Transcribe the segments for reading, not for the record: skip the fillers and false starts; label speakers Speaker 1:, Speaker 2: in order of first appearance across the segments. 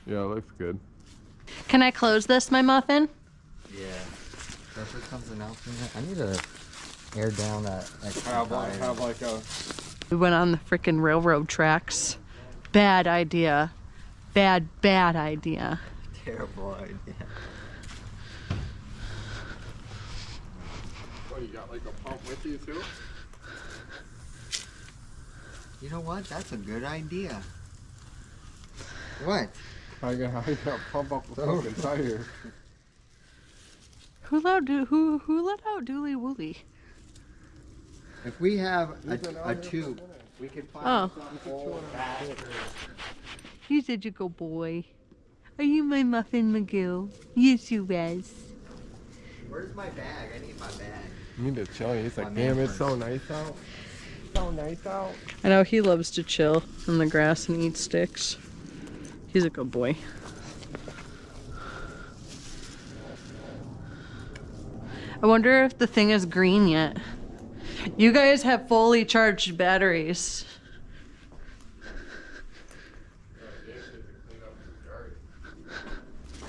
Speaker 1: Yeah, it looks good.
Speaker 2: Can I close this, my muffin?
Speaker 3: Yeah. Especially something else in there. I need to air down that extra
Speaker 1: Have
Speaker 3: tire.
Speaker 1: like a...
Speaker 2: We went on the frickin' railroad tracks. Bad idea. Bad idea.
Speaker 3: Terrible idea.
Speaker 1: What, you got like a pump with you too?
Speaker 3: You know what? That's a good idea. What?
Speaker 1: I gotta pump up the fucking tire.
Speaker 2: Who let out Dooley Wooley?
Speaker 3: If we have a tube, we could find some old bag.
Speaker 2: You said you go boy. Are you my muffin McGill? Yes, you was.
Speaker 3: Where's my bag? I need my bag.
Speaker 1: You need to chill. He's like, damn, it's so nice out. So nice out.
Speaker 2: I know he loves to chill in the grass and eat sticks. He's a good boy. I wonder if the thing is green yet. You guys have fully charged batteries.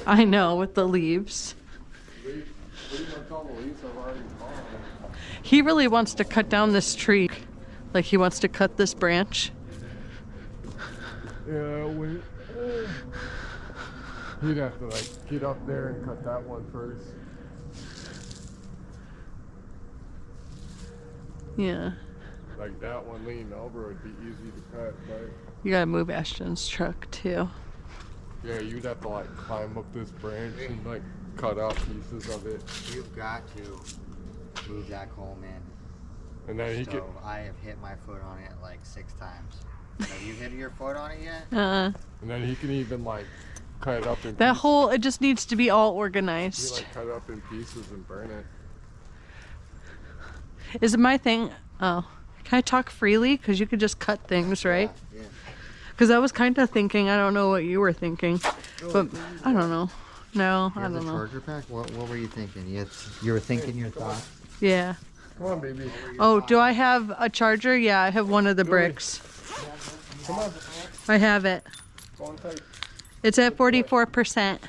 Speaker 2: I know, with the leaves. He really wants to cut down this tree. Like he wants to cut this branch.
Speaker 1: Yeah, wait. You'd have to like get up there and cut that one first.
Speaker 2: Yeah.
Speaker 1: Like that one leaning over would be easy to cut, but
Speaker 2: You gotta move Ashton's truck too.
Speaker 1: yeah, you'd have to like climb up this branch and like cut out pieces of it.
Speaker 3: You've got to move that comb in.
Speaker 1: And then he
Speaker 3: So
Speaker 1: could,
Speaker 3: I have hit my foot on it like 6 times. Have you hit your foot on it yet?
Speaker 1: and then he can even like cut it up in
Speaker 2: That
Speaker 1: pieces.
Speaker 2: whole, it just needs to be all
Speaker 1: He
Speaker 2: organized.
Speaker 1: like cut it up in pieces and burn it.
Speaker 2: Is it my thing? Oh. Can I talk freely? Because you could just cut things, right?
Speaker 3: Yeah.
Speaker 2: Because I was kind of thinking, I don't know what you were thinking. But I don't know. No, I
Speaker 3: You have
Speaker 2: don't
Speaker 3: the
Speaker 2: know.
Speaker 3: charger pack? What were you thinking? You were thinking your thoughts?
Speaker 2: Yeah.
Speaker 1: Come on, baby.
Speaker 2: Oh, do I have a charger? Yeah, I have one of the bricks.
Speaker 1: Come on.
Speaker 2: I have it.
Speaker 1: Go on tight.
Speaker 2: It's at 44%.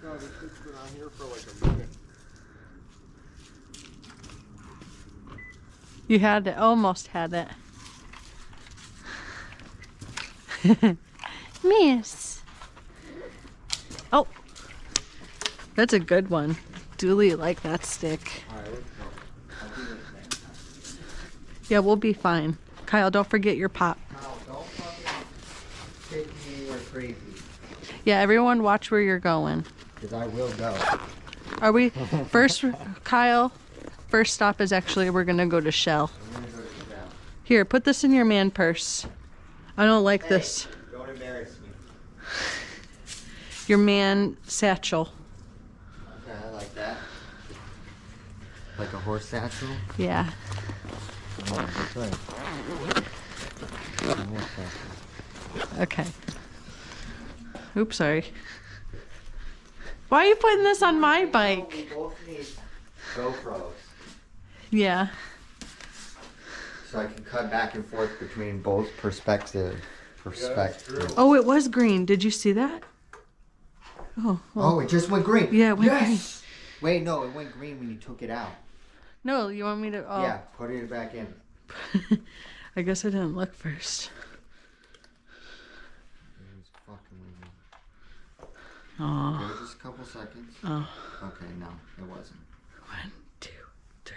Speaker 1: No, this has been on here for like a minute.
Speaker 2: You had it, almost had it. Miss. Oh, that's a good one. Dooley like that stick.
Speaker 3: Alright, let's go. I'll do this next time.
Speaker 2: Yeah, we'll be fine. Kyle, don't forget your pop.
Speaker 3: Kyle, don't fucking take me anywhere crazy.
Speaker 2: Yeah, everyone watch where you're going.
Speaker 3: Because I will go.
Speaker 2: Are we first, Kyle? First stop is actually we're gonna go to Shell.
Speaker 3: I'm gonna go to the town.
Speaker 2: Here, put this in your man purse. I don't like this.
Speaker 3: Don't embarrass me.
Speaker 2: Your man satchel.
Speaker 3: Okay, I like that. Like a horse satchel?
Speaker 2: Yeah.
Speaker 3: Oh, that's right. A horse satchel.
Speaker 2: Okay. Oops, sorry. Why are you putting this on my bike?
Speaker 3: We both need GoPros.
Speaker 2: Yeah.
Speaker 3: So I can cut back and forth between both perspectives.
Speaker 2: Oh, it was green. Did you see that? Oh. Well.
Speaker 3: Oh, it just went green.
Speaker 2: Yeah, it went
Speaker 3: yes! Wait, no, it went green when you took it out.
Speaker 2: No, you want me to? Oh.
Speaker 3: Yeah, put it back in.
Speaker 2: I guess I didn't look first.
Speaker 3: It was fucking with me.
Speaker 2: Oh.
Speaker 3: Give it just a couple seconds.
Speaker 2: Oh.
Speaker 3: Okay, no, it wasn't.
Speaker 2: 1, 2, 3,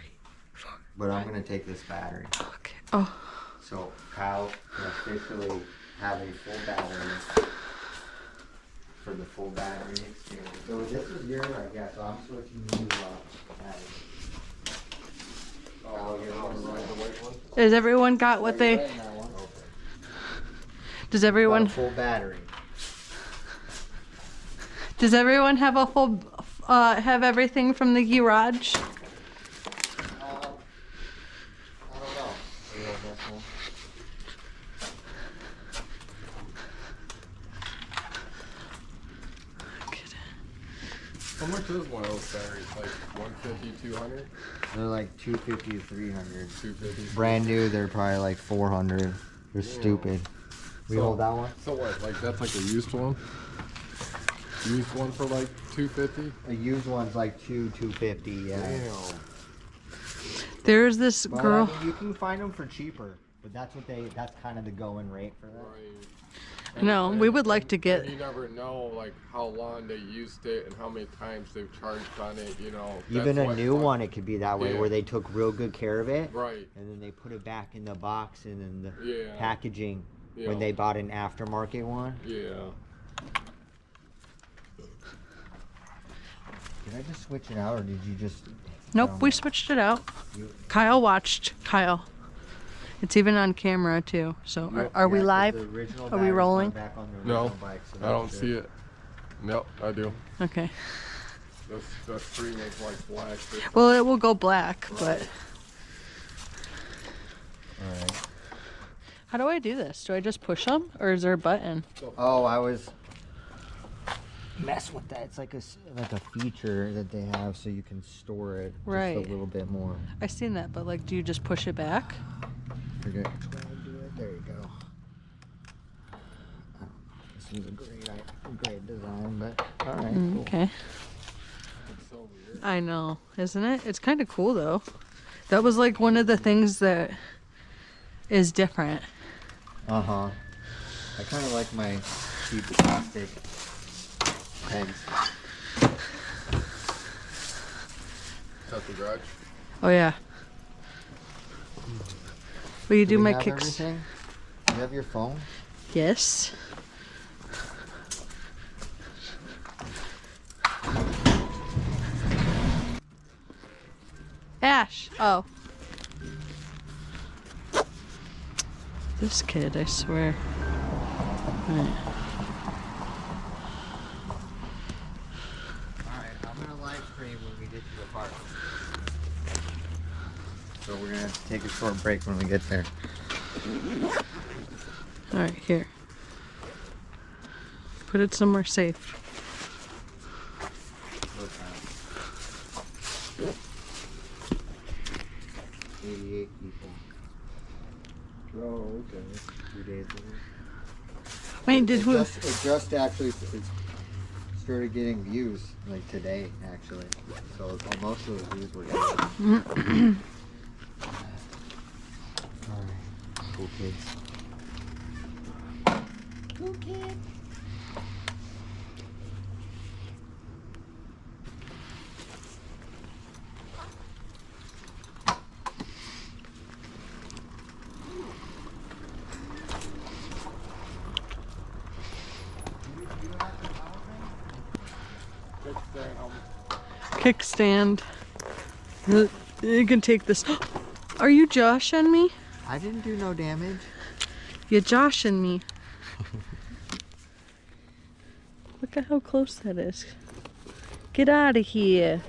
Speaker 2: 4.
Speaker 3: But I'm gonna take this battery.
Speaker 2: Okay. Oh.
Speaker 3: So Kyle can officially have a full battery for the full battery experience. So this is your right, yeah. So I'm switching you battery.
Speaker 1: Oh, you're on the white one?
Speaker 2: Has everyone got what they?
Speaker 3: Right, that one.
Speaker 2: Does everyone?
Speaker 3: Got a full battery.
Speaker 2: Does everyone have a full? Have everything from the garage?
Speaker 3: I don't know. Yeah, that's one.
Speaker 1: How much is one of those batteries? Like 150, 200?
Speaker 3: They're like 250 to 300.
Speaker 1: 250.
Speaker 3: Brand new, they're probably like 400. They're stupid. We hold that one?
Speaker 1: So what? Like that's like a used one? Used one for like 250?
Speaker 3: A used one's like 250, yeah.
Speaker 1: Damn.
Speaker 2: There's this
Speaker 3: But,
Speaker 2: girl.
Speaker 3: I mean, you can find them for cheaper, but that's kind of the going rate for that.
Speaker 1: Right.
Speaker 2: No, we would like to get.
Speaker 1: And you never know like how long they used it and how many times they've charged on it, you know.
Speaker 3: Even
Speaker 1: That's
Speaker 3: a
Speaker 1: what
Speaker 3: new one, it could be that way,
Speaker 1: Yeah.
Speaker 3: where they took real good care of it,
Speaker 1: Right.
Speaker 3: and then they put it back in the box and in the
Speaker 1: Yeah.
Speaker 3: packaging
Speaker 1: Yeah.
Speaker 3: when they bought an aftermarket one.
Speaker 1: Yeah.
Speaker 3: Did I just switch it out, or did you just...
Speaker 2: Nope, we switched it out. Kyle watched. Kyle. It's even on camera too. So are we live? Are we rolling?
Speaker 1: No, I don't see it. Nope, I do.
Speaker 2: Okay.
Speaker 1: The screen is like black.
Speaker 2: Well, it will go black, but
Speaker 3: Alright.
Speaker 2: how do I do this? Do I just push them, or is there a button?
Speaker 3: Oh, I was... mess with that. It's like a feature that they have so you can store it just
Speaker 2: Right.
Speaker 3: a little bit more.
Speaker 2: I seen that, but like, do you just push it back?
Speaker 3: Forget which way I do it. There you go. This is a great design, but all right, cool.
Speaker 2: Okay.
Speaker 1: It's so weird.
Speaker 2: I know, isn't it? It's kind of cool though. That was like one of the things that is different.
Speaker 3: I kind of like my cheap plastic pegs.
Speaker 1: Is that the garage?
Speaker 2: Oh yeah. Will you do
Speaker 3: we
Speaker 2: my
Speaker 3: have
Speaker 2: kicks?
Speaker 3: everything? You have your phone?
Speaker 2: Yes. Ash. Oh. This kid, I swear. Right.
Speaker 3: Alright, I'm gonna live stream when we get to the park. So we're gonna have to take a short break when we get there.
Speaker 2: All right, here. Put it somewhere safe.
Speaker 3: 88 people.
Speaker 1: Oh, okay.
Speaker 3: 2 days ago.
Speaker 2: Wait, did we?
Speaker 3: It just actually started getting views like today actually. So most of the views were getting. Alright. Cool kids. Cool kids.
Speaker 2: Kickstand. You can take this. Are you joshing me?
Speaker 3: I didn't do no damage.
Speaker 2: You're joshing me. Look at how close that is. Get out of here.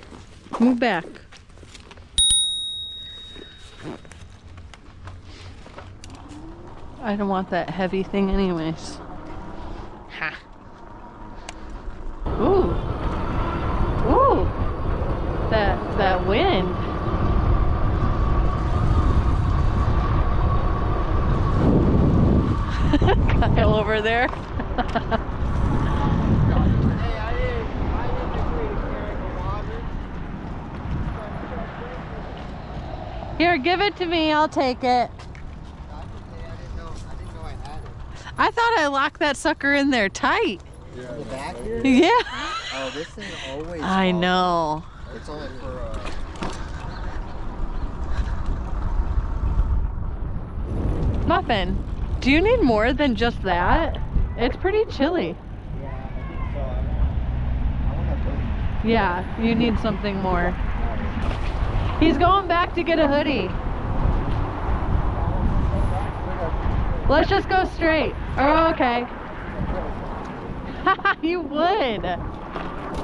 Speaker 2: Move back. I don't want that heavy thing anyways. Ha. Ooh. Ooh. That wind. Kyle over there. Here, give it to me. I'll take it. I thought I locked that sucker in there tight.
Speaker 1: Yeah.
Speaker 3: The back here?
Speaker 2: Yeah.
Speaker 3: Oh, this thing always.
Speaker 2: I
Speaker 3: falls.
Speaker 2: know.
Speaker 3: It's only for
Speaker 2: Muffin, do you need more than just that? It's pretty chilly.
Speaker 3: Yeah, I think so. I want to
Speaker 2: Yeah, you need something more. He's going back to get a hoodie. Let's just go straight. Oh, okay. You would.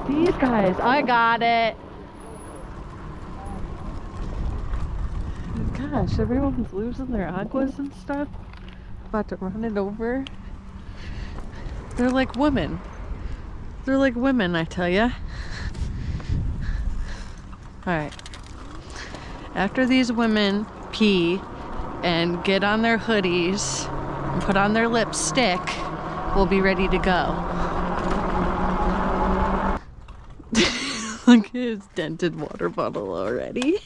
Speaker 2: These guys, I got it. Gosh, everyone's losing their aguas and stuff. About to run it over. They're like women. They're like women, I tell ya. Alright. After these women pee and get on their hoodies and put on their lipstick, we'll be ready to go. Look at his dented water bottle already.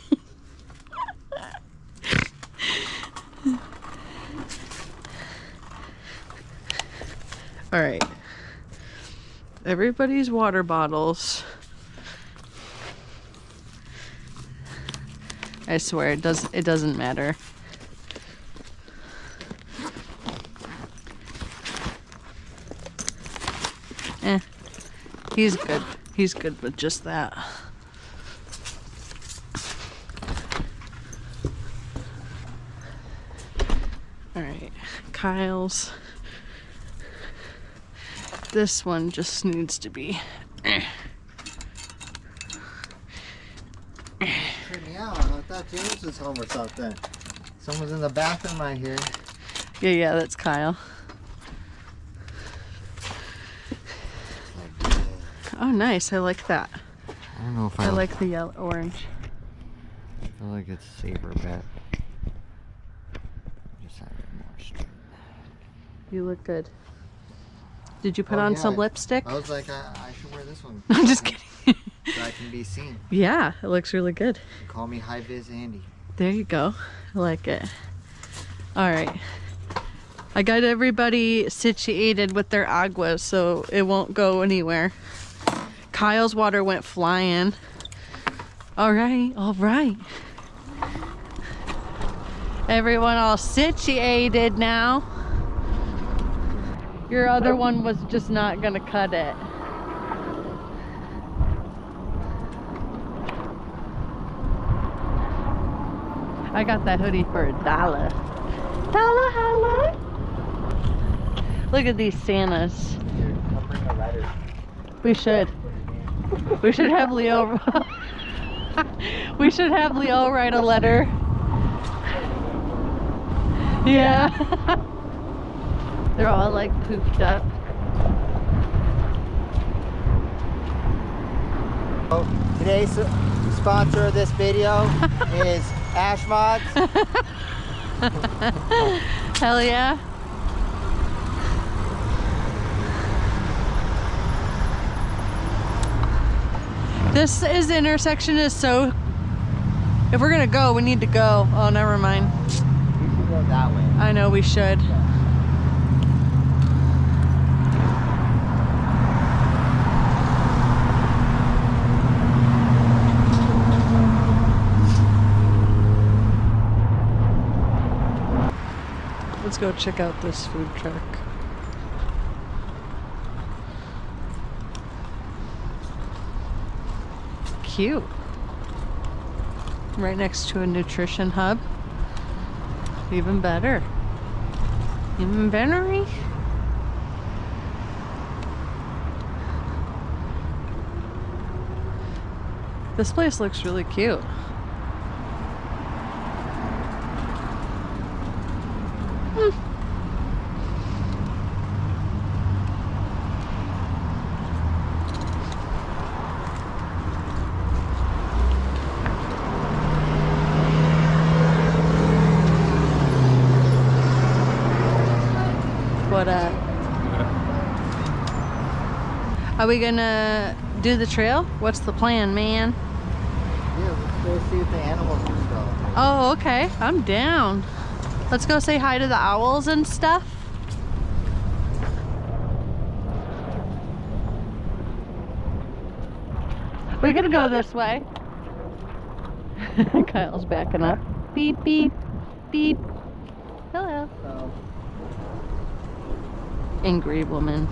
Speaker 2: Alright. Everybody's water bottles. I swear it doesn't matter. He's good. He's good with just that. Alright, Kyle's. This one just needs to be.
Speaker 3: Check me out. I thought James was home or something. Someone's in the bathroom, I hear.
Speaker 2: Yeah, that's Kyle. Oh, nice. I like that.
Speaker 3: I don't know if
Speaker 2: I like the yellow orange.
Speaker 3: I feel like it's safer bet. Just have it more straight.
Speaker 2: You look good. Did you put on some lipstick?
Speaker 3: I was like, I should wear this one.
Speaker 2: I'm just kidding.
Speaker 3: So I can be seen.
Speaker 2: Yeah, it looks really good.
Speaker 3: Call me High Vis Andy.
Speaker 2: There you go. I like it. All right. I got everybody situated with their aguas so it won't go anywhere. Kyle's water went flying. All right, all right. Everyone all situated now. Your other one was just not gonna cut it. I got that hoodie for $1. Dollar holla. Look at these Santas.
Speaker 3: I'll bring a letter.
Speaker 2: We should. We should have Leo. We should have Leo write a letter. Yeah. They're all like pooped up.
Speaker 3: Today's sponsor of this video is Ash Mods.
Speaker 2: Hell yeah. This intersection is so... If we're gonna go, we need to go. Oh, never mind.
Speaker 3: We should go that way.
Speaker 2: I know we should. Let's go check out this food truck. Cute. Right next to a nutrition hub. Even better. Even better. This place looks really cute. What are we gonna do the trail? What's the plan, man?
Speaker 3: Yeah, let's go see if the animals are still.
Speaker 2: Oh, okay. I'm down. Let's go say hi to the owls and stuff. We're gonna go this way. Kyle's backing up. Beep, beep, beep. Hello.
Speaker 3: So,
Speaker 2: Angry woman.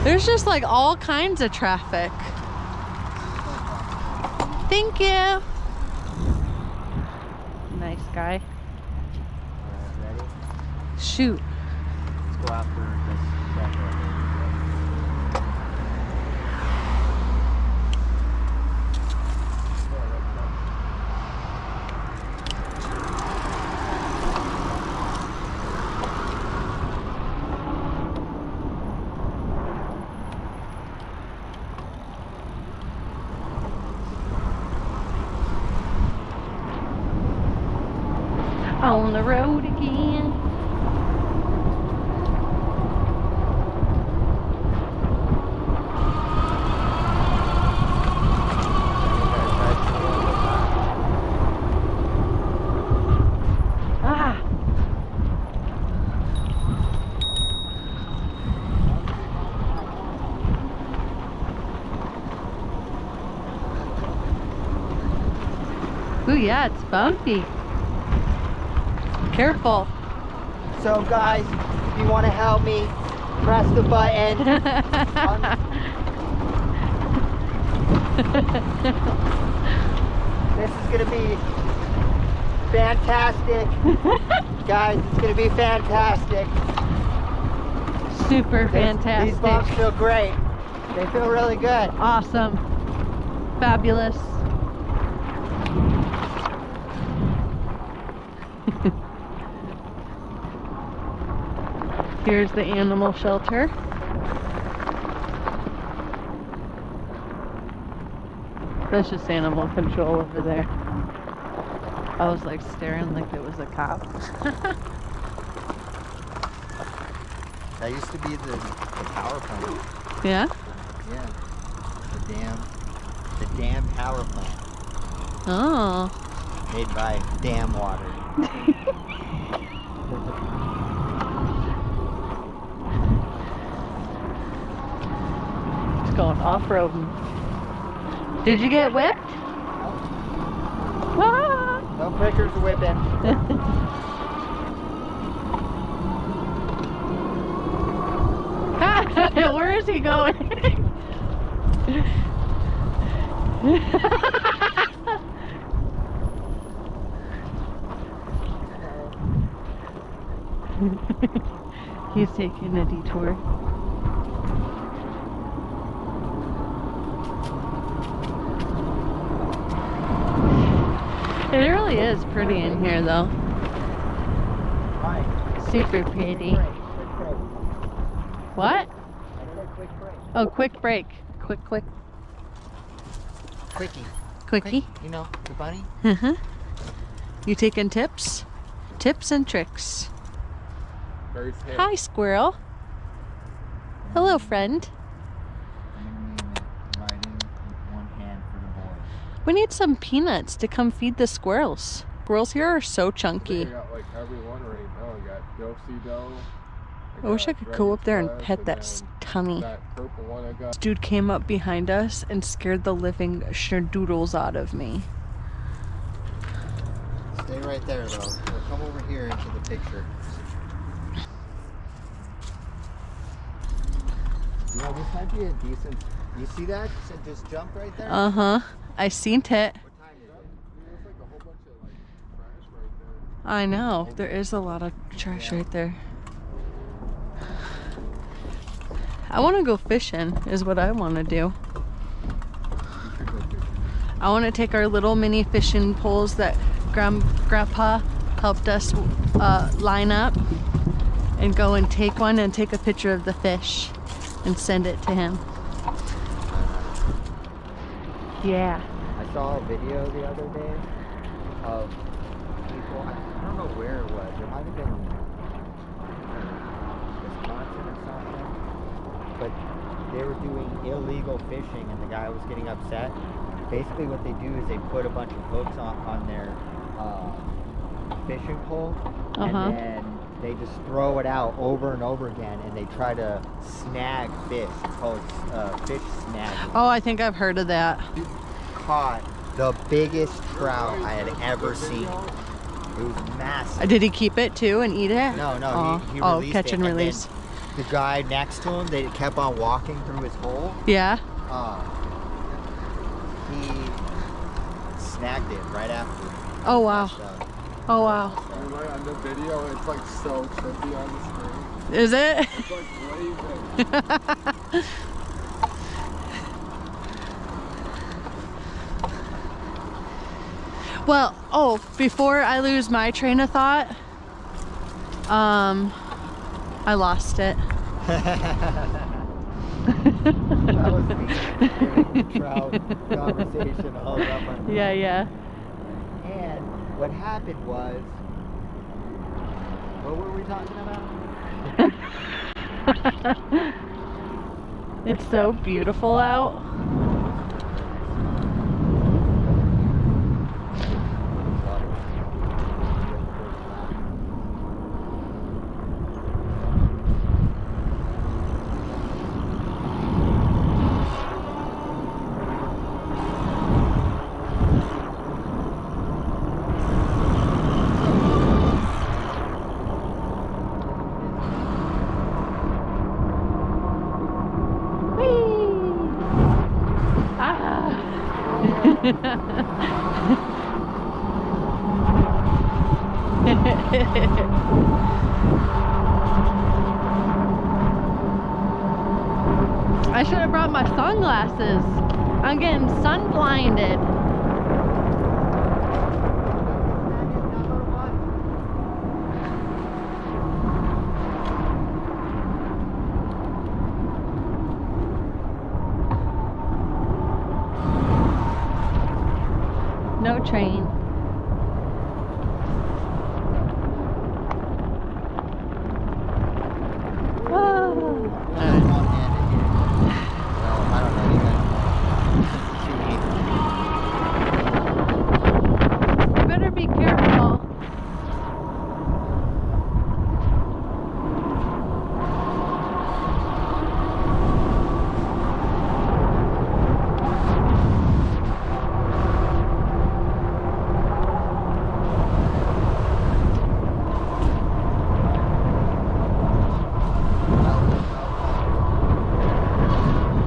Speaker 2: There's just like all kinds of traffic. Thank you. Nice guy.
Speaker 3: ready?
Speaker 2: Shoot.
Speaker 3: Let's go after this truck right here.
Speaker 2: on the road again. Ah! Ooh, yeah, it's bumpy. Careful.
Speaker 3: So guys, if you want to help me, press the button. This is gonna be fantastic. Guys, it's gonna be fantastic.
Speaker 2: Super fantastic.
Speaker 3: These bumps feel great. They feel really good.
Speaker 2: Awesome. Fabulous. Here's the animal shelter. That's just animal control over there. I was like staring like it was a cop.
Speaker 3: That used to be the power plant.
Speaker 2: Yeah?
Speaker 3: Yeah. The dam power plant.
Speaker 2: Oh.
Speaker 3: Made by dam water.
Speaker 2: It's going off-roading. Did you get whipped? Ah!
Speaker 3: No prickers whipping.
Speaker 2: Where is he going? He's taking a detour. It really is pretty in here though.
Speaker 3: Right.
Speaker 2: Super pretty.
Speaker 3: Quick break.
Speaker 2: What?
Speaker 3: I said quick break.
Speaker 2: Oh, quick break. Quick.
Speaker 3: Quickie.
Speaker 2: Quickie.
Speaker 3: You know, the bunny?
Speaker 2: Uh-huh. You taking tips? Tips and tricks.
Speaker 1: Very safe.
Speaker 2: Hi, squirrel. Hello, friend.
Speaker 3: Riding with one hand for the boy.
Speaker 2: We need some peanuts to come feed the squirrels. Squirrels here are so chunky.
Speaker 1: I got like everyone right now. I got Dosey Doe.
Speaker 2: I wish I could go up there and pet that tummy.
Speaker 1: That purple one I got.
Speaker 2: This dude came up behind us and scared the living schnoodles out of me.
Speaker 3: Stay right there though. We'll come over here into the picture. You know, this might be a decent... You see that? Just jump right there?
Speaker 2: Uh-huh. I seen it.
Speaker 3: What time is it?
Speaker 1: There's like a whole bunch of like trash right there.
Speaker 2: I know. There is a lot of trash right there. I want to go fishing is what I want to do. I want to take our little mini fishing poles that Grandpa helped us line up and go and take one and take a picture of the fish and send it to him. Yeah.
Speaker 3: I saw a video the other day of people, I don't know where it was, it might have been Wisconsin or something, but they were doing illegal fishing and the guy was getting upset. Basically what they do is they put a bunch of hooks on their fishing pole and then they just throw it out over and over again and they try to snag fish. It's called fish snagging.
Speaker 2: Oh, I think I've heard of that.
Speaker 3: He caught the biggest trout I had ever seen. It was massive.
Speaker 2: Did he keep it too and eat it?
Speaker 3: No, he
Speaker 2: oh,
Speaker 3: released
Speaker 2: catch
Speaker 3: it,
Speaker 2: and release.
Speaker 3: then the guy next to him, they kept on walking through his hole.
Speaker 2: Yeah.
Speaker 3: He snagged it right after.
Speaker 2: Oh wow. Oh wow.
Speaker 1: And like on the video, it's like so trippy on the screen.
Speaker 2: Is it?
Speaker 1: It's like waving.
Speaker 2: Well, oh, before I lose my train of thought, I lost it.
Speaker 3: That was me giving the trout conversation all up on.
Speaker 2: Yeah.
Speaker 3: And what happened was, What were we talking about?
Speaker 2: It's so beautiful out. I should have brought my sunglasses. I'm getting sun blinded. No train. You better be careful.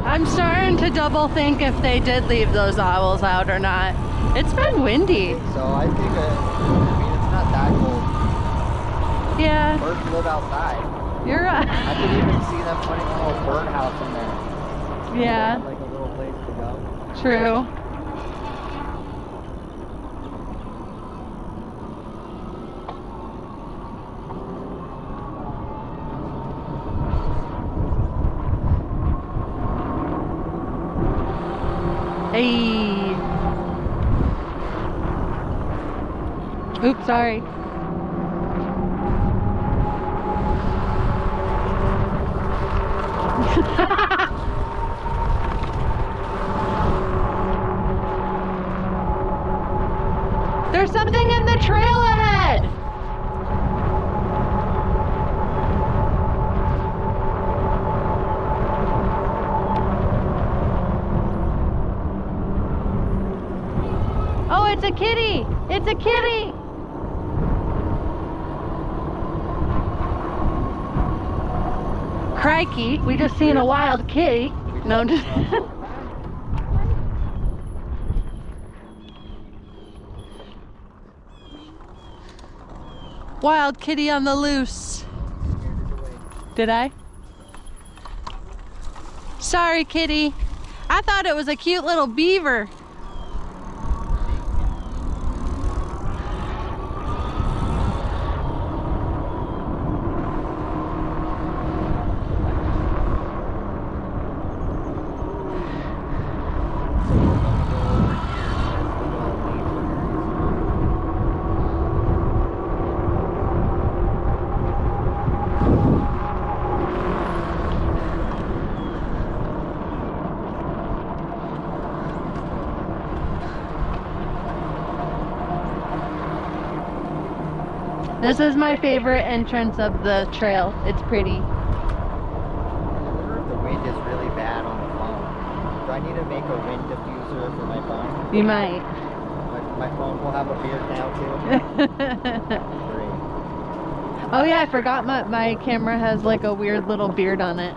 Speaker 2: I'm starting to double think if they did leave those owls out or not. It's been windy.
Speaker 3: So I think, it's not that cold.
Speaker 2: Yeah,
Speaker 3: Birds live outside.
Speaker 2: you're right.
Speaker 3: I could even see them putting a little birdhouse in there.
Speaker 2: Yeah,
Speaker 3: Like a little place to go.
Speaker 2: true. Hey. Oops, sorry. There's something in the trail ahead. Oh, it's a kitty! It's a kitty! Crikey, we just seen a wild kitty. No, I'm just... Wild kitty on the loose. Did I? Sorry, kitty. I thought it was a cute little beaver. This is my favorite entrance of the trail. It's pretty.
Speaker 3: I wonder if the wind is really bad on the phone. Do I need to make a wind diffuser for my phone?
Speaker 2: You might.
Speaker 3: My phone will have a beard now too. Great.
Speaker 2: Oh yeah, I forgot my camera has like a weird little beard on it.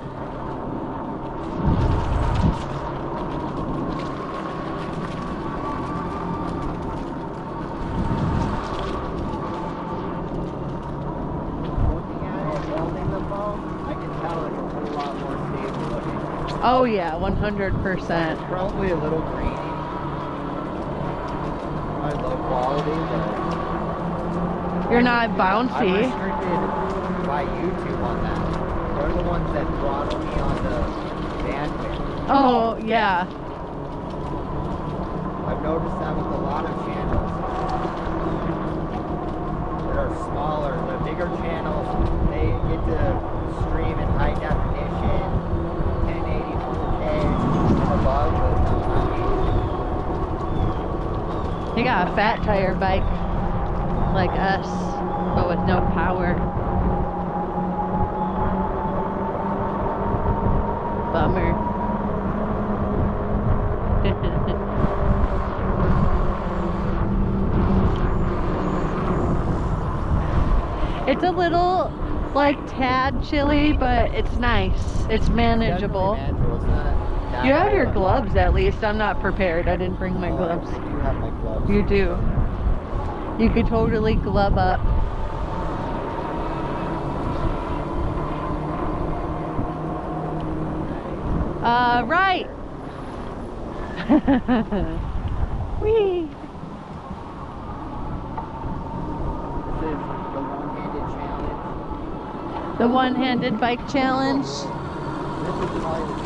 Speaker 2: Oh yeah, 100%.
Speaker 3: Probably a little grainy. I low quality, but
Speaker 2: You're not
Speaker 3: I'm
Speaker 2: bouncy.
Speaker 3: restricted by YouTube on that. They're the ones that throttle me on the bandwidth.
Speaker 2: Oh yeah.
Speaker 3: I've noticed that with a lot of channels. that are smaller. The bigger channels, they get to stream in high definition, 1080 4K above, but no, not me.
Speaker 2: You got a fat tire bike like us, but with no power. Bummer. It's a little like tad chilly, but it's nice. It's manageable. You have your gloves at least. I'm not prepared. I didn't bring my gloves.
Speaker 3: I do have my gloves.
Speaker 2: You do. You could totally glove up. Right. Whee.
Speaker 3: This is the one-handed challenge.
Speaker 2: The one-handed bike challenge.
Speaker 3: This is probably the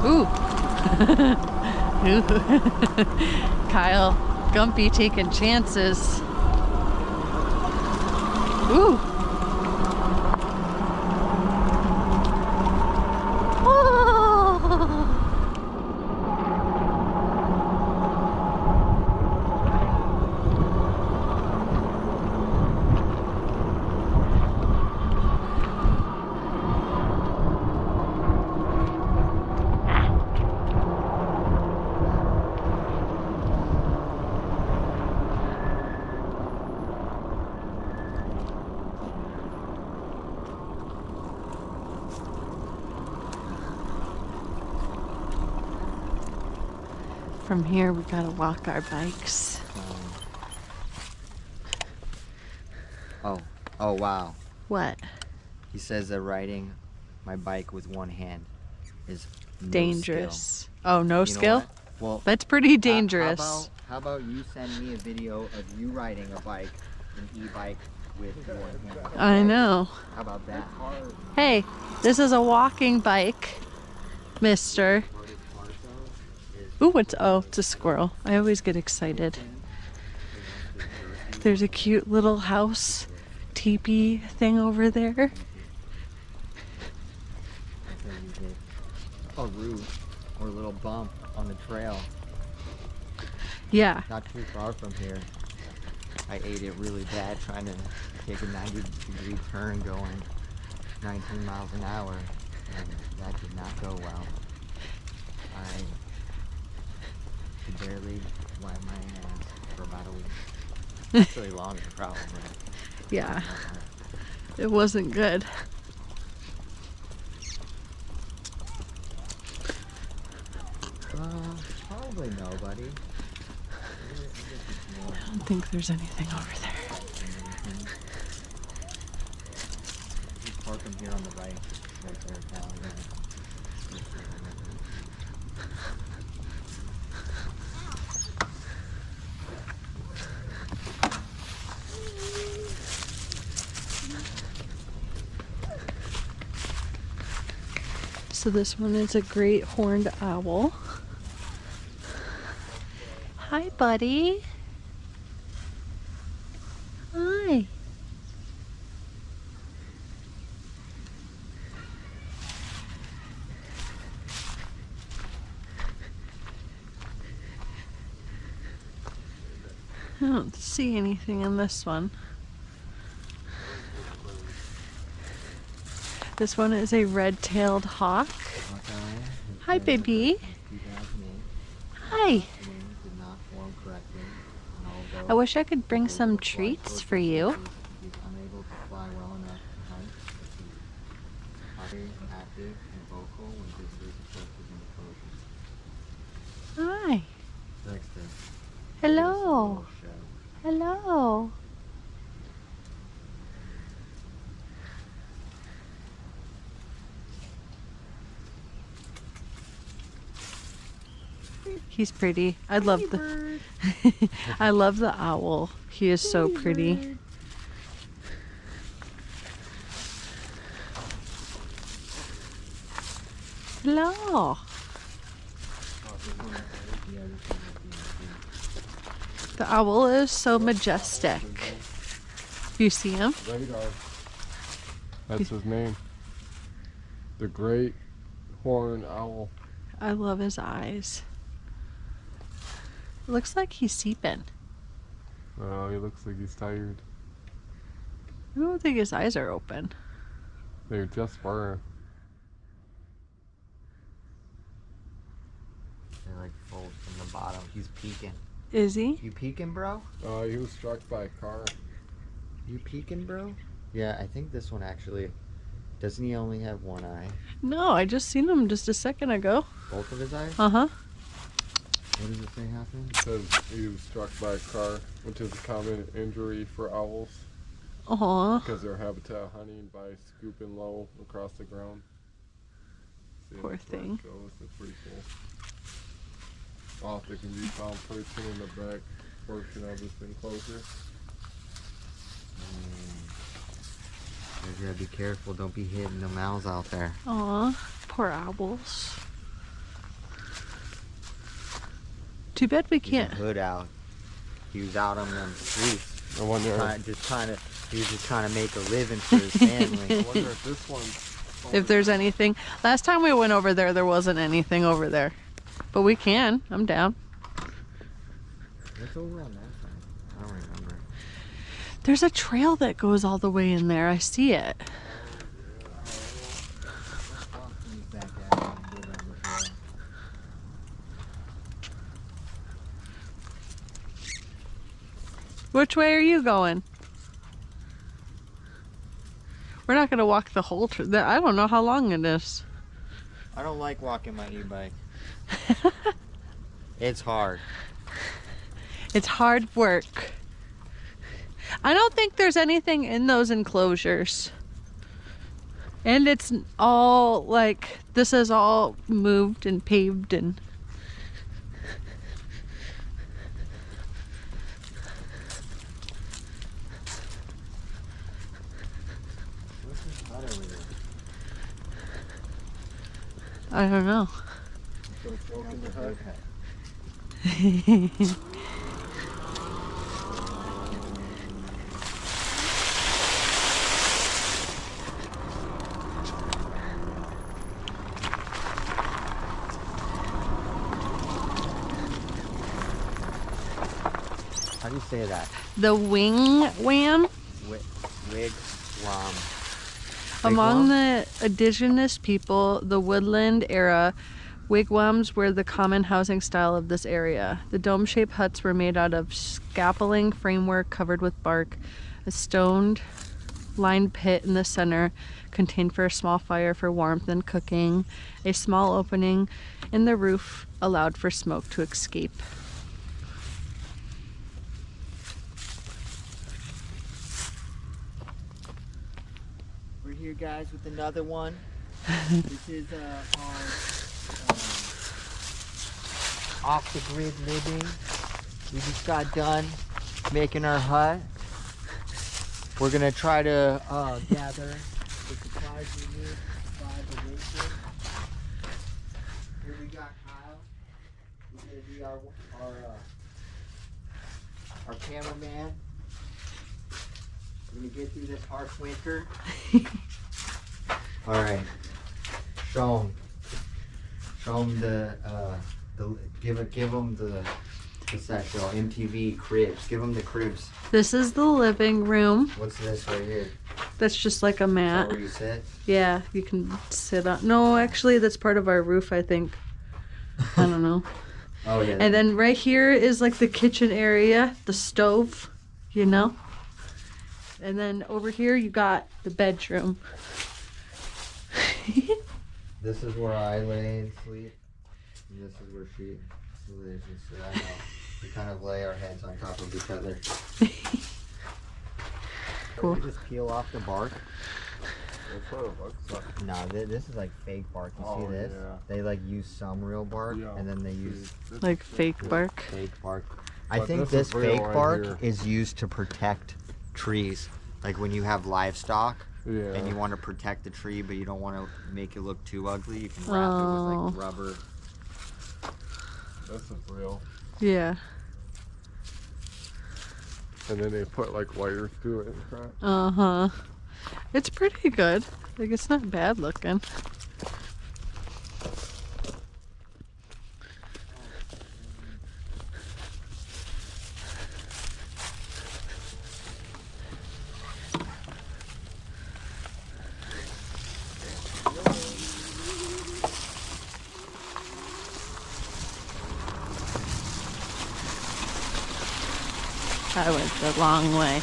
Speaker 2: Ooh. Kyle, Gumpy taking chances. Ooh. From here, we gotta walk our bikes.
Speaker 3: Oh wow.
Speaker 2: What?
Speaker 3: He says that riding my bike with one hand is no
Speaker 2: Dangerous.
Speaker 3: skill.
Speaker 2: Oh, no
Speaker 3: You know
Speaker 2: skill?
Speaker 3: what? Well,
Speaker 2: That's pretty dangerous.
Speaker 3: how about you send me a video of you riding a bike, an e-bike with one hand?
Speaker 2: I know.
Speaker 3: How about that?
Speaker 2: Hey, this is a walking bike, mister. Ooh, it's a squirrel. I always get excited. There's a cute little house teepee thing over there.
Speaker 3: A root or a little bump on the trail.
Speaker 2: Yeah.
Speaker 3: Not too far from here. I ate it really bad trying to take a 90-degree turn going 19 miles an hour, and that did not go well. I could barely wipe my hands for about a week. Actually longer, probably.
Speaker 2: Yeah. It wasn't good.
Speaker 3: Probably nobody.
Speaker 2: I don't think there's anything over there.
Speaker 3: Just park them here on the right there, down there.
Speaker 2: So this one is a great horned owl. Hi, buddy. Hi. I don't see anything in this one. This one is a red-tailed hawk. Hi, baby. Hi. I wish I could bring some treats for you. Hi. Hello. Hello. He's pretty. I love the I love the owl. He is so pretty. Hello. The owl is so majestic. You see him?
Speaker 1: Radar. That's his name. The great horned owl.
Speaker 2: I love his eyes. It looks like he's sleeping.
Speaker 1: Oh, he looks like he's tired.
Speaker 2: I don't think his eyes are open.
Speaker 1: They're just for
Speaker 3: They're like fold from the bottom. He's peeking.
Speaker 2: Is he?
Speaker 3: You peeking, bro?
Speaker 1: he was struck by a car.
Speaker 3: You peeking, bro? Yeah, I think this one actually. Doesn't he only have one eye?
Speaker 2: No, I just seen him just a second ago.
Speaker 3: Both of his eyes?
Speaker 2: Uh-huh.
Speaker 3: What does it say happened?
Speaker 1: It says he was struck by a car, which is a common injury for owls
Speaker 2: Aw.
Speaker 1: because their habitat hunting by scooping low across the ground. See
Speaker 2: Poor
Speaker 1: where it
Speaker 2: thing.
Speaker 1: goes. It's pretty cool. Off, they can be found perching in the back portion of this enclosure.
Speaker 3: You gotta be careful. Don't be hitting the owls out there.
Speaker 2: Aw. Poor owls. Too bad we
Speaker 3: He's
Speaker 2: can't.
Speaker 3: a hood out. He was out on them streets.
Speaker 1: I wonder.
Speaker 3: He was just trying to make a living for his family.
Speaker 1: I wonder if this one.
Speaker 2: If there's anything. Last time we went over there wasn't anything over there. But we can. I'm down.
Speaker 3: What's over on that side? I don't remember.
Speaker 2: There's a trail that goes all the way in there. I see it. Which way are you going? We're not going to walk the whole I don't know how long it is.
Speaker 3: I don't like walking my e-bike. It's hard.
Speaker 2: It's hard work. I don't think there's anything in those enclosures. And it's all like, this is all moved and paved and...
Speaker 3: What's this hut over there?
Speaker 2: I don't know.
Speaker 3: How do you say that?
Speaker 2: The wigwam.
Speaker 3: Wigwam.
Speaker 2: Among the indigenous people, the woodland era, wigwams were the common housing style of this area. The dome-shaped huts were made out of scaffolding framework covered with bark. A stone-lined pit in the center contained for a small fire for warmth and cooking. A small opening in the roof allowed for smoke to escape.
Speaker 3: We're here, guys, with another one. This is our off-the-grid living. We just got done making our hut. We're gonna try to gather the supplies we need to survive the winter. Here we got Kyle. He's gonna be our cameraman. We're gonna get through this harsh winter. All right. Show him the give him the what's that show? MTV Cribs. Give him the cribs.
Speaker 2: This is the living room.
Speaker 3: What's this right here?
Speaker 2: That's just like a
Speaker 3: Is that
Speaker 2: mat.
Speaker 3: where you sit?
Speaker 2: Yeah, you can sit on. No, actually, that's part of our roof, I think. I don't know.
Speaker 3: Oh yeah.
Speaker 2: And then right here is like the kitchen area, the stove, you know? And then over here you got the bedroom.
Speaker 3: This is where I lay and sleep. And this is where she lays and sleeps. I know. We kind of lay our heads on top of each other.
Speaker 2: Cool.
Speaker 3: We just peel off the bark.
Speaker 1: That's what it looks like.
Speaker 3: No, this is like fake bark. You see this?
Speaker 1: Yeah.
Speaker 3: They like use some real bark,
Speaker 1: Yeah.
Speaker 3: and then they use
Speaker 2: Like fake bark.
Speaker 3: fake bark. I
Speaker 1: But
Speaker 3: think
Speaker 1: this
Speaker 3: this
Speaker 1: is real
Speaker 3: fake
Speaker 1: right
Speaker 3: bark
Speaker 1: here.
Speaker 3: is used to protect trees. Like when you have livestock
Speaker 1: Yeah.
Speaker 3: and you want to protect the tree, but you don't want to make it look too ugly, you can wrap it with like rubber.
Speaker 1: This is real.
Speaker 2: Yeah.
Speaker 1: and then they put like wires through it and crap.
Speaker 2: Uh-huh. It's pretty good. Like, it's not bad looking. I went the long way.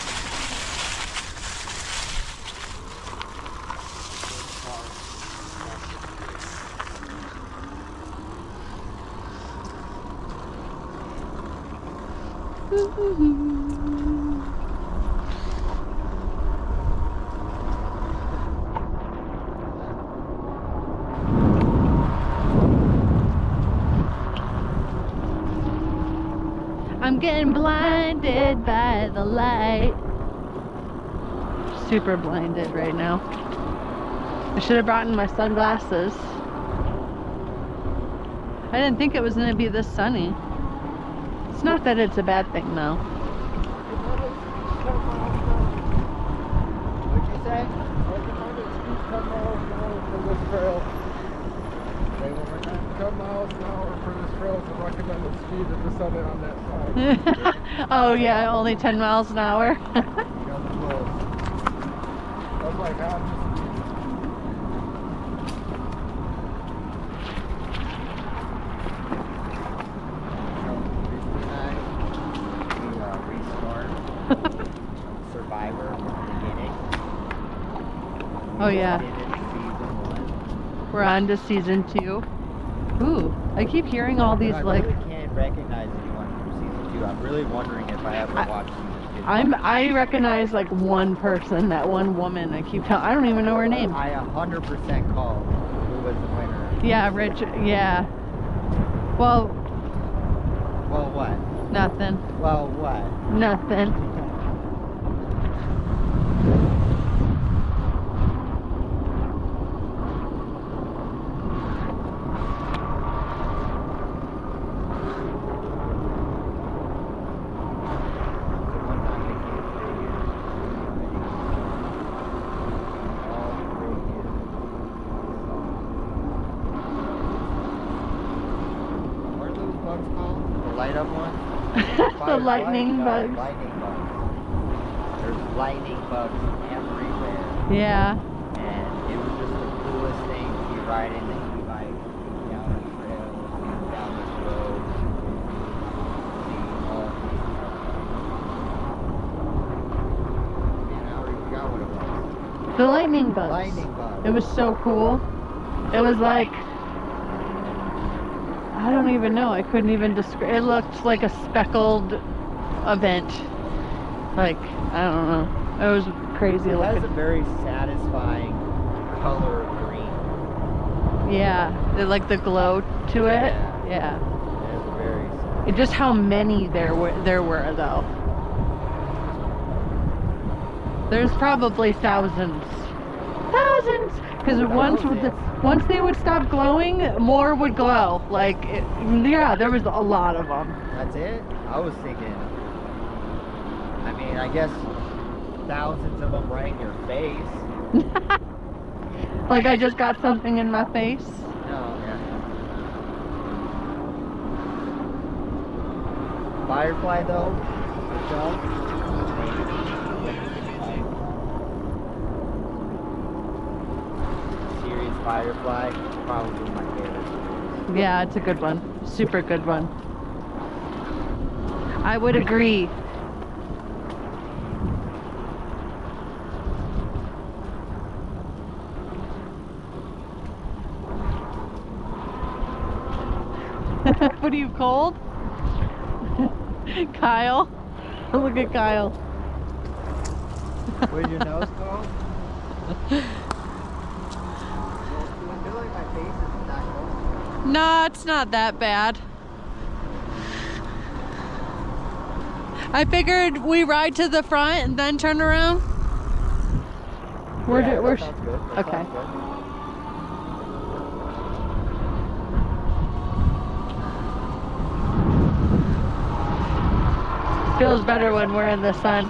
Speaker 2: I'm getting blinded by the light. Super blinded right now. I should have brought in my sunglasses. I didn't think it was going to be this sunny. It's not that it's a bad thing though.
Speaker 3: What'd you say?
Speaker 1: Come miles an hour for this trail is the recommended speed of the sun on that side.
Speaker 2: Oh yeah, only 10 miles an hour.
Speaker 1: You got the rules. That's like half the speed.
Speaker 3: We restored Survivor from the beginning.
Speaker 2: Oh yeah.
Speaker 3: We did it in season 1.
Speaker 2: We're on to season 2. Ooh, I keep hearing all these
Speaker 3: I
Speaker 2: like...
Speaker 3: really can't recognize anyone from season 2. I'm really wondering if I ever watched season 2.
Speaker 2: I recognize like one person, that one woman. I keep telling, I don't even know her name.
Speaker 3: I 100% called who was the winner.
Speaker 2: Yeah, Rich, yeah. Well,
Speaker 3: Well, what?
Speaker 2: nothing.
Speaker 3: Well, what?
Speaker 2: Nothing.
Speaker 3: What are those bugs called? The light up ones?
Speaker 2: The lightning bugs.
Speaker 3: Lightning bugs. There's lightning bugs everywhere.
Speaker 2: Yeah.
Speaker 3: And it was just the coolest thing to be riding the e-bike down the trail, down this road, seeing all these man, I already forgot what it was.
Speaker 2: The lightning bugs.
Speaker 3: Lightning bugs.
Speaker 2: It was so cool. It was like, I don't even know. I couldn't even describe. It looked like a speckled event. Like, I don't know. It was crazy
Speaker 3: It has a
Speaker 2: looking.
Speaker 3: very satisfying color of green.
Speaker 2: Yeah, like the glow to it.
Speaker 3: Yeah.
Speaker 2: Yeah.
Speaker 3: It has a very
Speaker 2: Just how many there were though. There's probably thousands. Thousands! Because once they would stop glowing, more would glow. Like, yeah, there was a lot of them.
Speaker 3: That's it? I was thinking, I mean, I guess thousands of them right in your face.
Speaker 2: Like I just got something in my face.
Speaker 3: No, yeah. Firefly though, Serious Firefly, probably my favorite.
Speaker 2: Yeah, it's a good one. Super good one. I would agree. What are you, cold? Kyle? Look at Kyle.
Speaker 3: Where's your nose cold? I feel like my face is not cold.
Speaker 2: No, it's not that bad. I figured we ride to the front and then turn around.
Speaker 3: Yeah, that sounds good. That
Speaker 2: Okay.
Speaker 3: sounds good.
Speaker 2: Feels better when we're in the sun.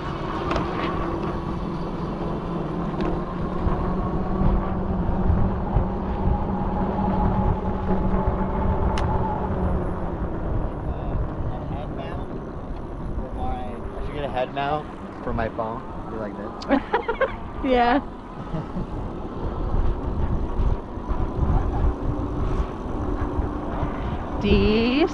Speaker 3: I should get a head mount for my phone. Be like this.
Speaker 2: Yeah. Dees.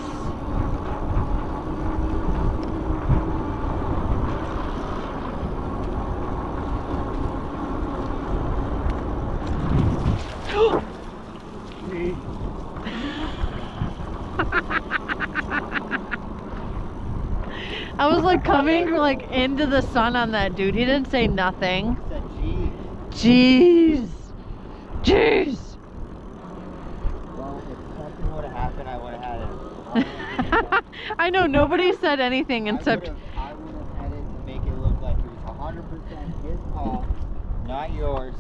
Speaker 2: I was like coming like into the sun on that dude. He didn't say nothing.
Speaker 3: He said,
Speaker 2: Jeez. Jeez.
Speaker 3: well, if something would have happened, I would have had it.
Speaker 2: I know nobody said anything except.
Speaker 3: I would have had it to make it look like it was 100% his fault, not yours.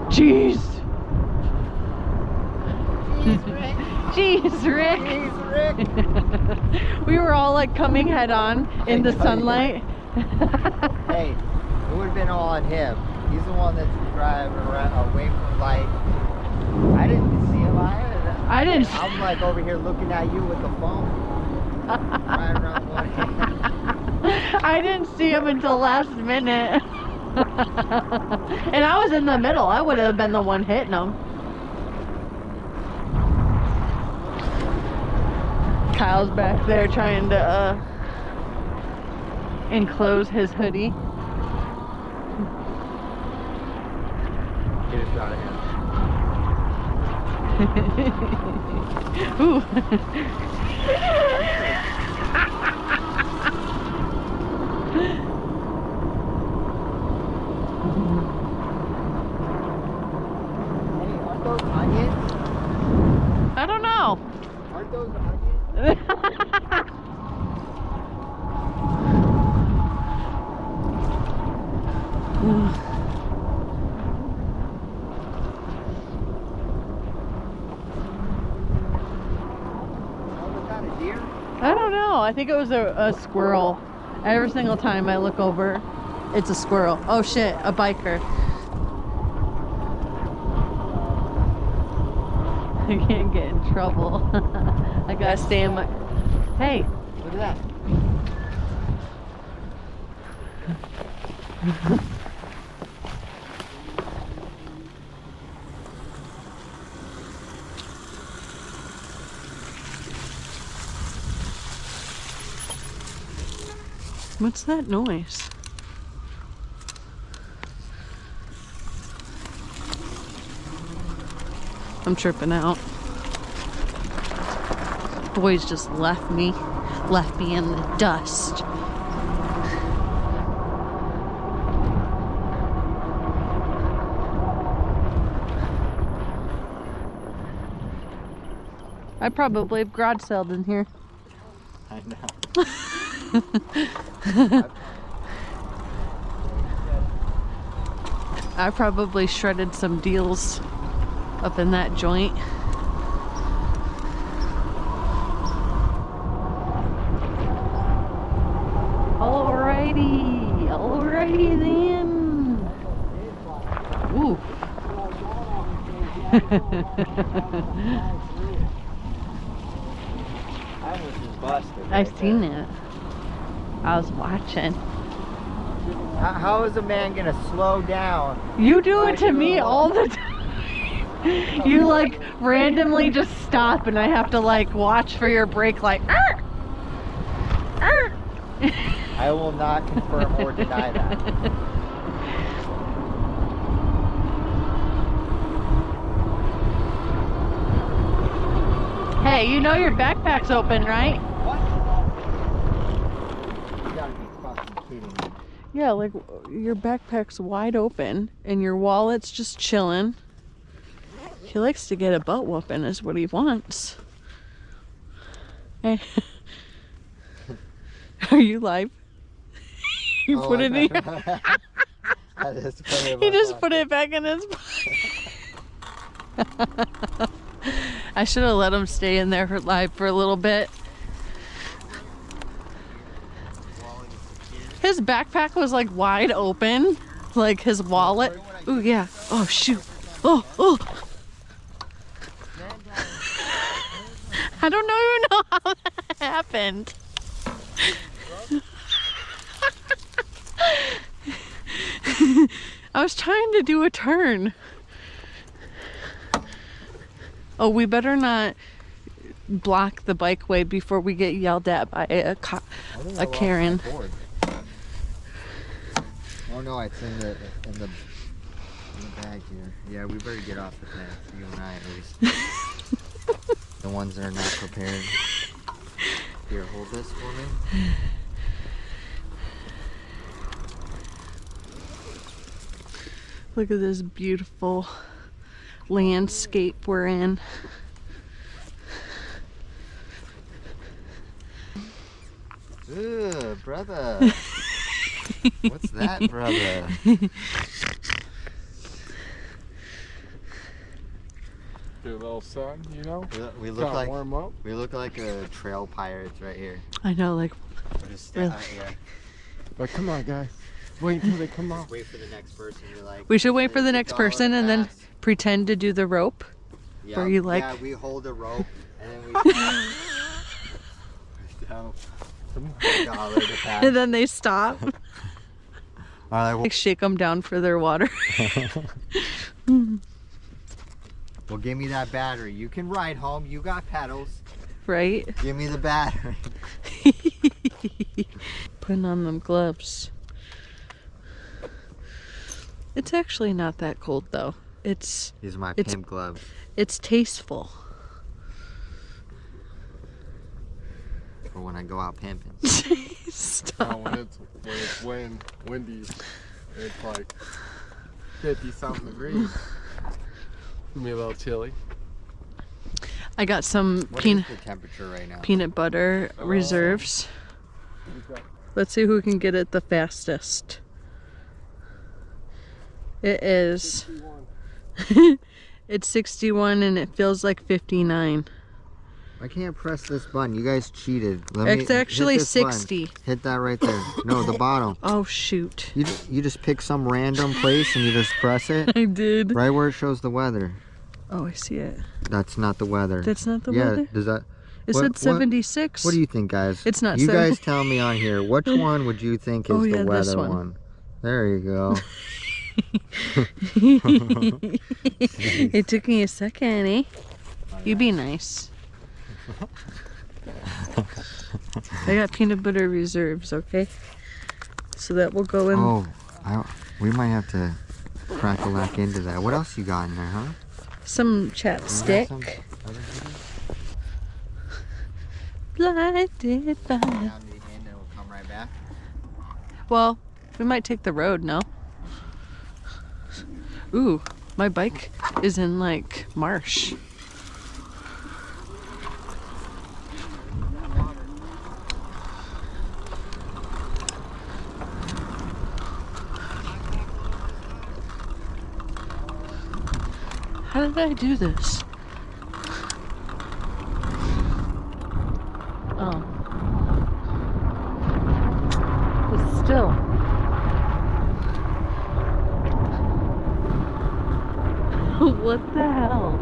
Speaker 2: Jeez.
Speaker 3: Jeez, Rick.
Speaker 2: Jeez, Rick.
Speaker 3: Jeez, Rick.
Speaker 2: We were all like coming head on in the sunlight.
Speaker 3: Hey, it would have been all on him. He's the one that's driving around away from light. I didn't see him either.
Speaker 2: I didn't.
Speaker 3: I'm like over here looking at you with the phone. Right around one hand.
Speaker 2: I didn't see him until last minute. And I was in the middle. I would have been the one hitting him. Kyle's back there trying to enclose his hoodie.
Speaker 3: Get a shot at him.
Speaker 2: Ooh.
Speaker 3: Hey, aren't those onions?
Speaker 2: I don't know.
Speaker 3: Aren't those onions? Was that a deer?
Speaker 2: I don't know. I think it was a squirrel. Every single time I look over, it's a squirrel. Oh shit, a biker. I can't get in trouble. I gotta stay in my... Hey.
Speaker 3: Look at that.
Speaker 2: What's that noise? I'm tripping out. Boys just left me in the dust. I probably have garage saled in here.
Speaker 3: I know.
Speaker 2: I probably shredded some deals up in that joint. Alrighty then. Ooh.
Speaker 3: I was just busted.
Speaker 2: I seen it. I was watching.
Speaker 3: How is a man gonna slow down?
Speaker 2: You do it to me all the time. You like randomly just stop and I have to like watch for your brake like arr! Arr!
Speaker 3: I will not confirm or deny that.
Speaker 2: Hey, you know your backpack's open, right?
Speaker 3: What? You gotta be fucking kidding me.
Speaker 2: Yeah, like your backpack's wide open and your wallet's just chilling. He likes to get a butt whooping is what he wants. Hey. Are you live? You put it in.
Speaker 3: I just put it in
Speaker 2: He
Speaker 3: my
Speaker 2: just
Speaker 3: pocket.
Speaker 2: put it back in his pocket. I should have let him stay in there live for a little bit. His backpack was like wide open, like his wallet. Ooh, yeah. Oh, shoot. Oh, oh. I don't even know how that happened. I was trying to do a turn. Oh, we better not block the bikeway before we get yelled at by a Karen.
Speaker 3: Oh no, it's in the bag here. Yeah, we better get off the path. You and I, at least. The ones that are not prepared. Here, hold this for me.
Speaker 2: Look at this beautiful landscape we're in.
Speaker 3: Ugh, brother. What's that, brother?
Speaker 1: Your little son, you know?
Speaker 3: We look like
Speaker 1: warm up.
Speaker 3: we look like trail pirates right here.
Speaker 2: I know, like,
Speaker 3: We're just
Speaker 2: really?
Speaker 3: yeah.
Speaker 1: But come on, guys. Wait until they come out.
Speaker 3: Wait for the next person. You're like.
Speaker 2: We should wait for the next person and then pretend to do the rope.
Speaker 3: Yeah,
Speaker 2: where you like.
Speaker 3: Yeah, we hold a rope and then we. Down.
Speaker 2: And then they stop.
Speaker 3: All right,
Speaker 2: Like shake them down for their water.
Speaker 3: well, give me that battery. You can ride home. You got pedals.
Speaker 2: Right?
Speaker 3: Give me the battery.
Speaker 2: Putting on them gloves. It's actually not that cold though. These
Speaker 3: are my pimp gloves.
Speaker 2: It's tasteful.
Speaker 3: For when I go out pimping.
Speaker 2: Stop.
Speaker 1: When it's windy, it's like 50-something degrees. Give me a little chilly.
Speaker 2: I got some
Speaker 3: What is the temperature right now?
Speaker 2: peanut butter reserves. Let's see who can get it the fastest. It is.
Speaker 1: 61.
Speaker 2: It's 61 and it feels like 59.
Speaker 3: I can't press this button. You guys cheated.
Speaker 2: It's actually 60.
Speaker 3: Hit that right there. No, the bottom.
Speaker 2: Oh shoot.
Speaker 3: You just pick some random place and you just press it.
Speaker 2: I did.
Speaker 3: Right where it shows the weather.
Speaker 2: Oh, I see it.
Speaker 3: That's not the weather.
Speaker 2: That's not the weather?
Speaker 3: Yeah, does that...
Speaker 2: It said 76.
Speaker 3: What do you think, guys?
Speaker 2: It's not
Speaker 3: You
Speaker 2: 70.
Speaker 3: guys tell me on here. Which one would you think is the
Speaker 2: this
Speaker 3: weather
Speaker 2: one.
Speaker 3: one? There you go.
Speaker 2: It took me a second, eh? You be nice. I got peanut butter reserves, okay? So that will go in.
Speaker 3: Oh, we might have to crack-a-lack into that. What else you got in there, huh?
Speaker 2: Some chapstick. Blinded by.
Speaker 3: Down to the end and it'll come right back.
Speaker 2: Well, we might take the road, no? Ooh, my bike is in like marsh. How did I do this? Oh. It's still. What the hell?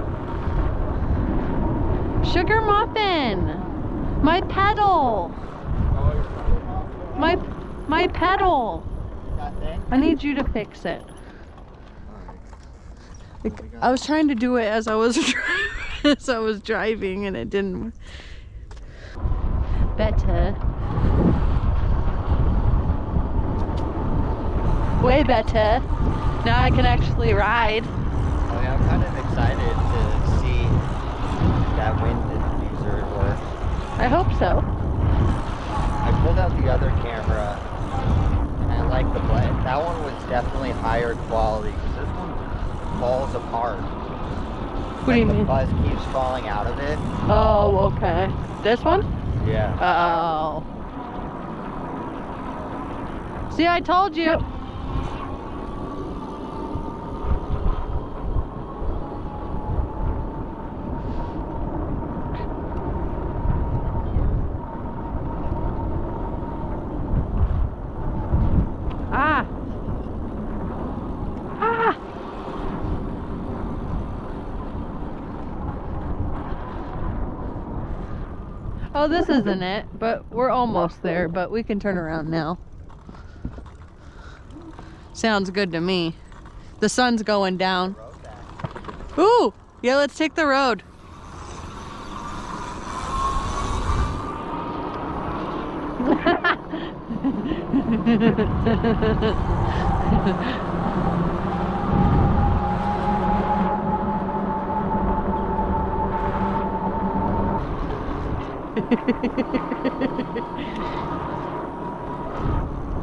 Speaker 2: Sugar muffin! My pedal! My pedal!
Speaker 3: That thing?
Speaker 2: I need you to fix it. I was trying to do it as I was driving and it didn't work. Better. Way better. Now I can actually ride.
Speaker 3: Oh, yeah, I'm kind of excited to see that wind diffuser work.
Speaker 2: I hope so.
Speaker 3: I pulled out the other camera and I like the blend. That one was definitely higher quality because this one falls apart.
Speaker 2: What do you
Speaker 3: The
Speaker 2: mean?
Speaker 3: buzz keeps falling out of it.
Speaker 2: Oh, okay. This one?
Speaker 3: Yeah.
Speaker 2: Oh. See, I told you. Oh, this isn't it, but we're almost there, but we can turn around now. Sounds good to me. The sun's going down. Ooh, yeah, let's take the road.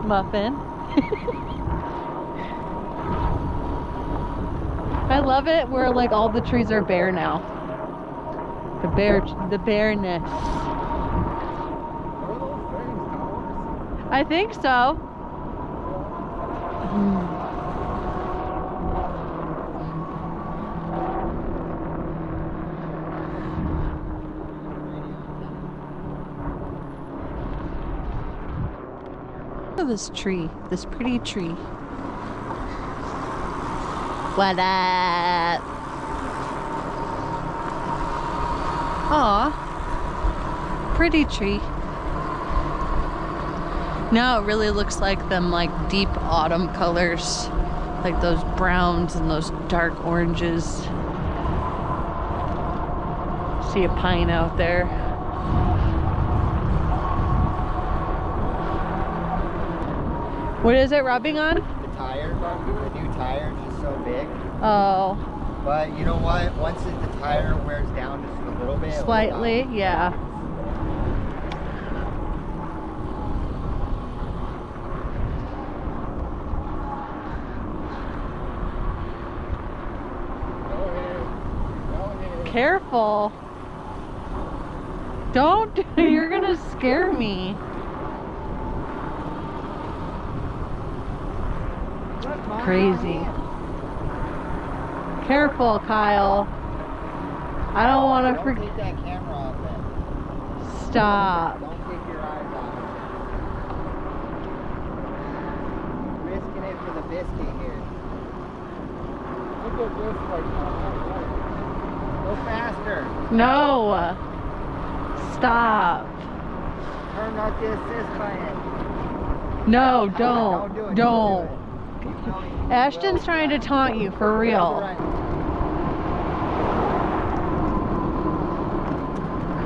Speaker 2: Muffin. I love it where like all the trees are bare now. The bareness.
Speaker 1: Are those things towers?
Speaker 2: I think so. Look at this tree, this pretty tree. What up? Aw, pretty tree. Now it really looks like them like deep autumn colors, like those browns and those dark oranges. See a pine out there. What is it rubbing on?
Speaker 3: The tire, the new tire is just so big.
Speaker 2: Oh.
Speaker 3: But you know what? Once the tire wears down just a little bit.
Speaker 2: Slightly, yeah.
Speaker 1: Go ahead.
Speaker 2: Careful. Don't, you're gonna scare me. Crazy. Careful, Kyle. I don't want to
Speaker 3: Don't take that camera off then.
Speaker 2: Stop.
Speaker 3: Don't take your eyes off. Risking it for the biscuit here.
Speaker 1: Look at this like
Speaker 3: Go faster.
Speaker 2: No. Stop.
Speaker 3: Turn up the assist button.
Speaker 2: No, don't.
Speaker 3: do it.
Speaker 2: Don't.
Speaker 3: Do it. Keep going.
Speaker 2: Ashton's trying to taunt you for real.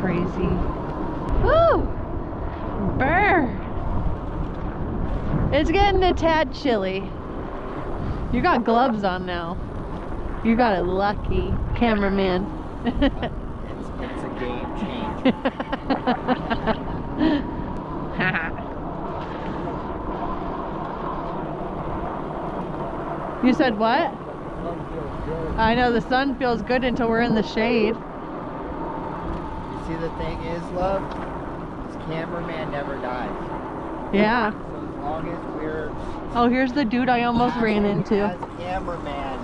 Speaker 2: Crazy. Woo! Burr! It's getting a tad chilly. You got gloves on now. You got it lucky, cameraman.
Speaker 3: It's a game changer.
Speaker 2: You said what? I know the sun feels good until we're in the shade.
Speaker 3: You see, the thing is, love, this cameraman never dies.
Speaker 2: Yeah.
Speaker 3: So as long as we're
Speaker 2: Oh, here's the dude I almost ran into.
Speaker 3: as cameraman,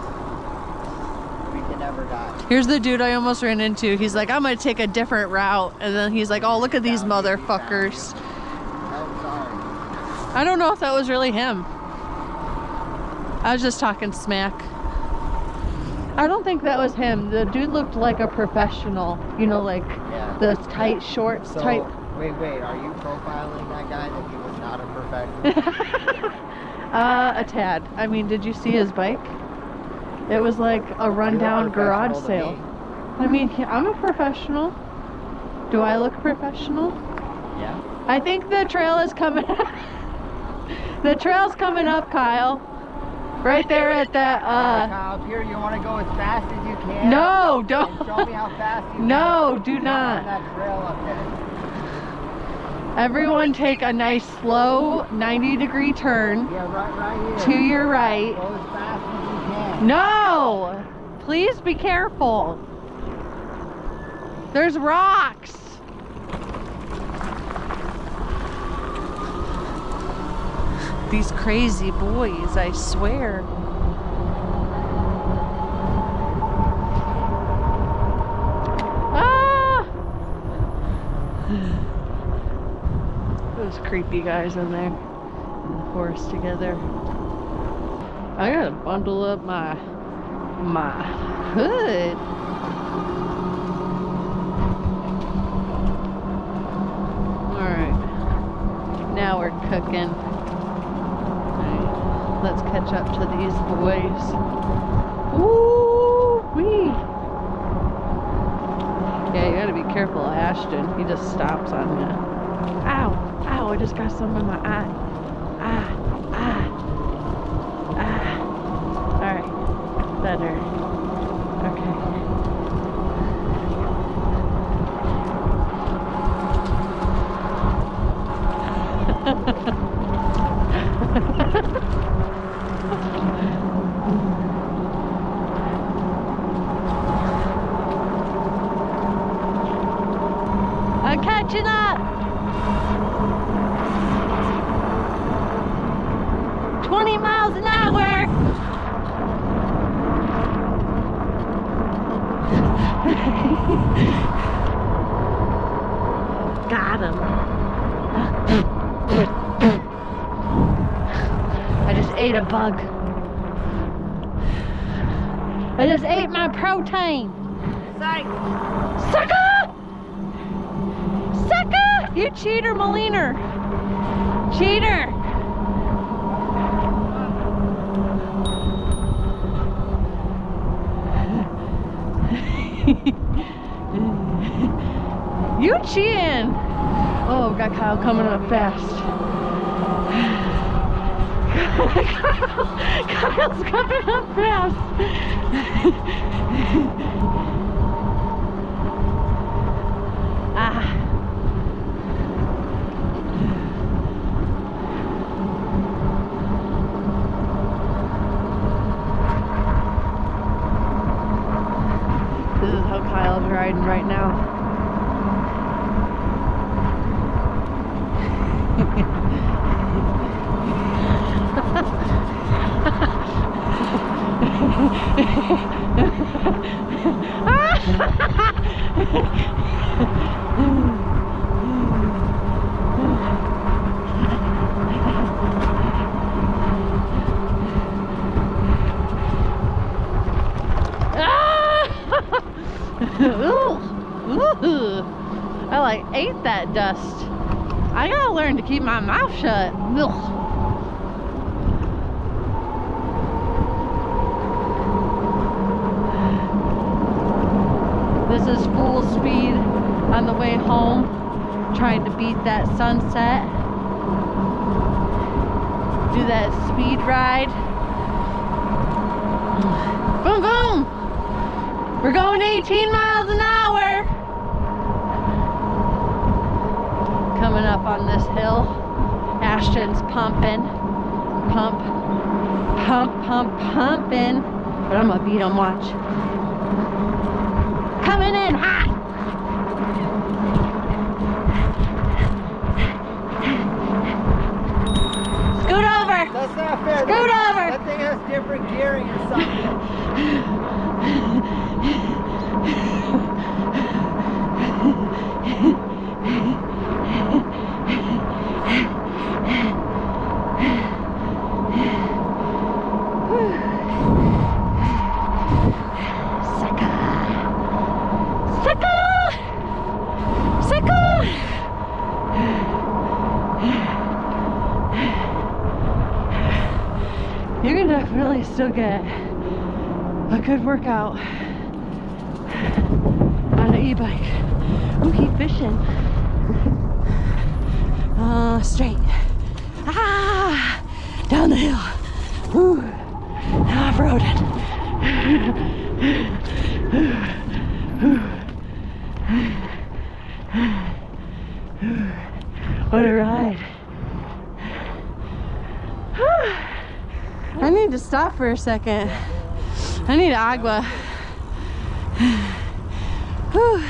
Speaker 3: we can never die.
Speaker 2: Here's the dude I almost ran into. He's like, I'm gonna take a different route. And then he's like, oh, look at these motherfuckers.
Speaker 3: Oh, sorry.
Speaker 2: I don't know if that was really him. I was just talking smack. I don't think that was him. The dude looked like a professional. You know, like
Speaker 3: Yeah.
Speaker 2: the tight shorts
Speaker 3: So,
Speaker 2: type.
Speaker 3: wait, are you profiling that guy that he was not a professional?
Speaker 2: A tad. I mean, did you see his bike? It was like a rundown garage
Speaker 3: professional to
Speaker 2: sale.
Speaker 3: me.
Speaker 2: I mean, I'm a professional. Do I look professional?
Speaker 3: Yeah.
Speaker 2: I think the trail is coming. The trail's coming up, Kyle. Right there at that,
Speaker 3: Kyle, up here, you want to go as fast as you can?
Speaker 2: No,
Speaker 3: And
Speaker 2: don't.
Speaker 3: show me how fast you
Speaker 2: No,
Speaker 3: can.
Speaker 2: do
Speaker 3: On
Speaker 2: not.
Speaker 3: that trail up there.
Speaker 2: Everyone take a nice slow 90-degree turn
Speaker 3: Yeah, right
Speaker 2: to
Speaker 3: here.
Speaker 2: your right.
Speaker 3: Go as fast as you can.
Speaker 2: No! Please be careful. There's rocks. These crazy boys, I swear. Ah! Those creepy guys in there in the forest together. I gotta bundle up my hood. cooking. Alright, let's catch up to these boys. Woo-wee! Yeah, you gotta be careful of Ashton. He just stops on you. Ow! Ow, I just got some in my eye. Ah! Ah! Ah! Alright, better. Okay. I'm catching up. 20 miles an hour. Got him. I just ate a bug. I just ate my protein.
Speaker 3: Psych!
Speaker 2: Sucker! Sucker! You cheater, Moliner. Cheater. You cheating. Oh, got Kyle coming up fast. Kyle's coming up fast. Ah. This is how Kyle's riding right now. I like ate that dust. I gotta learn to keep my mouth shut. Ugh. This is full speed on the way home, trying to beat that sunset. Do that speed ride. Boom, boom! We're going 18 miles an hour! Coming up on this hill. Ashton's pumping. Pump. Pump, pump, pumping. But I'm gonna beat him, watch. Coming in hot! Scoot over!
Speaker 3: That's not fair.
Speaker 2: Scoot over!
Speaker 3: That thing has different gearing or something.
Speaker 2: You can definitely still get a good workout on an e-bike. Ooh, keep fishing. Straight. Ah! Down the hill. Ooh, off-roading. What a ride. I need to stop for a second. I need agua. Whew.